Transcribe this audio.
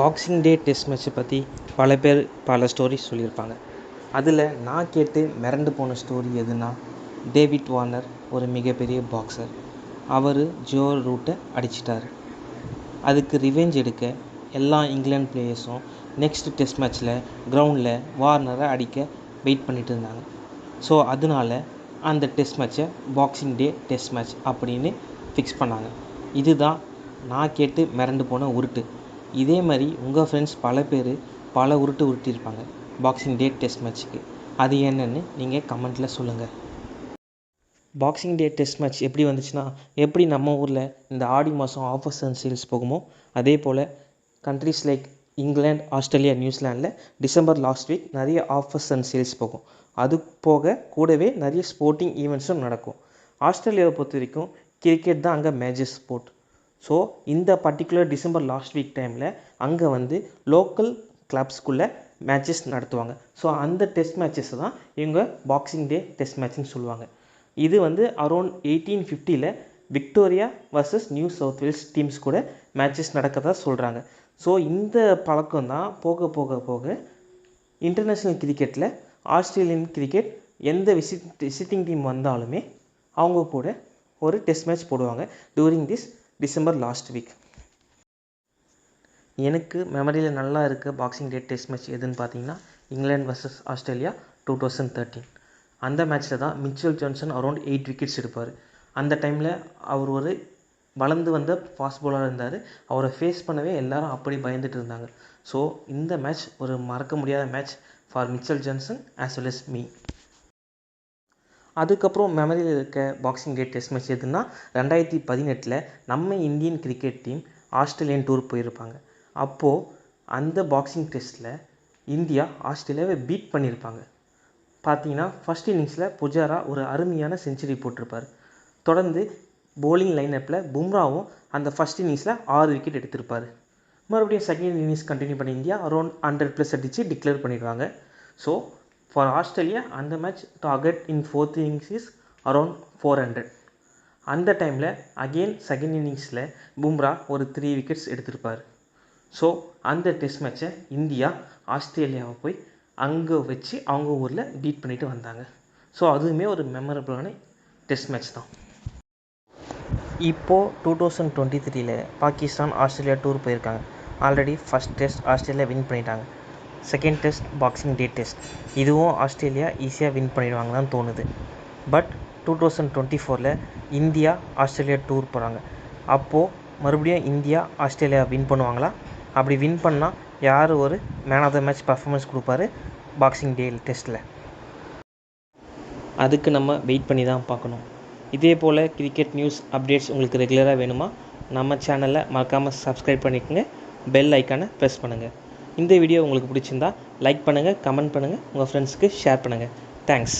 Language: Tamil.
பாக்ஸிங் டே டெஸ்ட் மேட்ச்சை பற்றி பல பேர் பல ஸ்டோரிஸ் சொல்லியிருப்பாங்க. அதில் நான் கேட்டு மிரண்டு போன ஸ்டோரி எதுனா, டேவிட் வார்னர் ஒரு மிகப்பெரிய பாக்ஸர். அவர் ஜோ ரூட்டை அடிச்சிட்டார். அதுக்கு ரிவெஞ்ச் எடுக்க எல்லா இங்கிலாந்து பிளேயர்ஸும் நெக்ஸ்ட் டெஸ்ட் மேட்ச்சில் கிரவுண்டில் வார்னரை அடிக்க வெயிட் பண்ணிட்டு இருந்தாங்க. ஸோ அதனால அந்த டெஸ்ட் மேட்ச்சை பாக்ஸிங் டே டெஸ்ட் மேட்ச் அப்படின்னு ஃபிக்ஸ் பண்ணாங்க. இதுதான் நான் கேட்டு மிரண்டு போன உருட்டு. இதே மாதிரி உங்கள் ஃப்ரெண்ட்ஸ் பல பேர் பல உருட்டு உருட்டியிருப்பாங்க பாக்ஸிங் டே டெஸ்ட் மேட்ச்சுக்கு. அது என்னன்னு நீங்கள் கமெண்ட்டில் சொல்லுங்கள். பாக்ஸிங் டே டெஸ்ட் மேட்ச் எப்படி வந்துச்சுன்னா, எப்படி நம்ம ஊரில் இந்த ஆடி மாதம் ஆஃபர்ஸ் அண்ட் சேல்ஸ் போகுமோ, அதே போல் கண்ட்ரீஸ் லைக் இங்கிலாந்து, ஆஸ்திரேலியா, நியூசிலாண்டில் டிசம்பர் லாஸ்ட் வீக் நிறைய ஆஃபர்ஸ் அண்ட் சேல்ஸ் போகும். அது போக கூடவே நிறைய ஸ்போர்ட்டிங் ஈவெண்ட்ஸும் நடக்கும். ஆஸ்திரேலியாவை பொறுத்த வரைக்கும் கிரிக்கெட் தான் அங்கே மேஜர் ஸ்போர்ட். ஸோ இந்த பர்டிகுலர் டிசம்பர் லாஸ்ட் வீக் டைமில் அங்கே லோக்கல் கிளப்ஸ்குள்ளே மேட்சஸ் நடத்துவாங்க. ஸோ அந்த டெஸ்ட் மேட்சஸ் தான் இவங்க பாக்ஸிங் டே டெஸ்ட் மேட்ச்னு சொல்லுவாங்க. இது around 1850 Victoria versus New South Wales teams கூட மேட்சஸ் நடக்கிறதா சொல்கிறாங்க. ஸோ இந்த பழக்கம் தான் போக போக போக இன்டர்நேஷ்னல் கிரிக்கெட்டில் ஆஸ்திரேலியன் கிரிக்கெட் எந்த விசிட்டிங் டீம் வந்தாலுமே அவங்க கூட ஒரு டெஸ்ட் மேட்ச் போடுவாங்க touring this December last week. எனக்கு மெமரியில் நல்லா இருக்க பாக்ஸிங் டே டெஸ்ட் மேட்ச் எதுன்னு பார்த்தீங்கன்னா, இங்கிலாந்து வர்சஸ் ஆஸ்திரேலியா 2013. அந்த மேட்ச்சில் தான் மிச்சல் ஜான்சன் அரௌண்ட் 8 விக்கெட்ஸ் எடுப்பார். அந்த டைமில் அவர் ஒரு வளர்ந்து வந்த ஃபாஸ்ட் பவுலராக இருந்தார். அவரை ஃபேஸ் பண்ணவே எல்லாரும் அப்படி பயந்துட்டு இருந்தாங்க. ஸோ இந்த மேட்ச் ஒரு மறக்க முடியாத match for Mitchell Johnson as well as me. அதுக்கப்புறம் மெமரியில் இருக்க பாக்ஸிங் டே டெஸ்ட் மேட்ச் எதுன்னா, 2018 நம்ம Indian cricket team Australian tour போயிருப்பாங்க. அப்போது அந்த பாக்ஸிங் டெஸ்ட்டில் இந்தியா ஆஸ்திரேலியாவை பீட் பண்ணியிருப்பாங்க. பார்த்தீங்கன்னா ஃபஸ்ட் இன்னிங்ஸில் புஜாரா ஒரு அருமையான செஞ்சுரி போட்டிருப்பார். தொடர்ந்து போலிங் லைனப்பில் பும்ராவும் அந்த ஃபஸ்ட் இன்னிங்ஸில் 6 விக்கெட் எடுத்திருப்பார். மறுபடியும் செகண்ட் இன்னிங்ஸ் கண்டினியூ பண்ணி இந்தியா அரௌண்ட் 100+ அடித்து டிக்ளேர் பண்ணிடுவாங்க. ஸோ ஃபார் ஆஸ்திரேலியா அந்த match target in 4th innings is around 400. அந்த டைமில் அகெயின் செகண்ட் இன்னிங்ஸில் பும்ரா ஒரு 3 விக்கெட்ஸ் எடுத்திருப்பார். ஸோ அந்த டெஸ்ட் மேட்ச்சை இந்தியா ஆஸ்திரேலியாவை போய் அங்கே வச்சு அவங்க ஊரில் பீட் பண்ணிட்டு வந்தாங்க. ஸோ அதுவுமே ஒரு மெமரபிளான டெஸ்ட் மேட்ச் தான். இப்போது 2023 பாகிஸ்தான் ஆஸ்திரேலியா டூர் போயிருக்காங்க. Already first test Australia win பண்ணிட்டாங்க. Second test boxing day test, இதுவும் ஆஸ்திரேலியா ஈஸியாக வின் பண்ணிடுவாங்கன்னு தோணுது. பட் 2024 இந்தியா ஆஸ்திரேலியா டூர் போகிறாங்க. அப்போது மறுபடியும் இந்தியா ஆஸ்திரேலியா வின் பண்ணுவாங்களா? அப்படி வின் பண்ணால் யார் ஒரு man of the match performance கொடுப்பாரு பாக்ஸிங் டே டெஸ்ட்டில்? அதுக்கு நம்ம வெயிட் பண்ணி தான் பார்க்கணும். இதே போல் கிரிக்கெட் நியூஸ் அப்டேட்ஸ் உங்களுக்கு ரெகுலராக வேணுமா? நம்ம சேனலை மறக்காமல் சப்ஸ்கிரைப் பண்ணிக்கோங்க. பெல் ஐக்கானை ப்ரெஸ் பண்ணுங்கள். இந்த வீடியோ உங்களுக்கு பிடிச்சிருந்தா லைக் பண்ணுங்கள், கமெண்ட் பண்ணுங்கள், உங்கள் ஃப்ரெண்ட்ஸ்க்கு ஷேர் பண்ணுங்கள். தேங்க்ஸ்.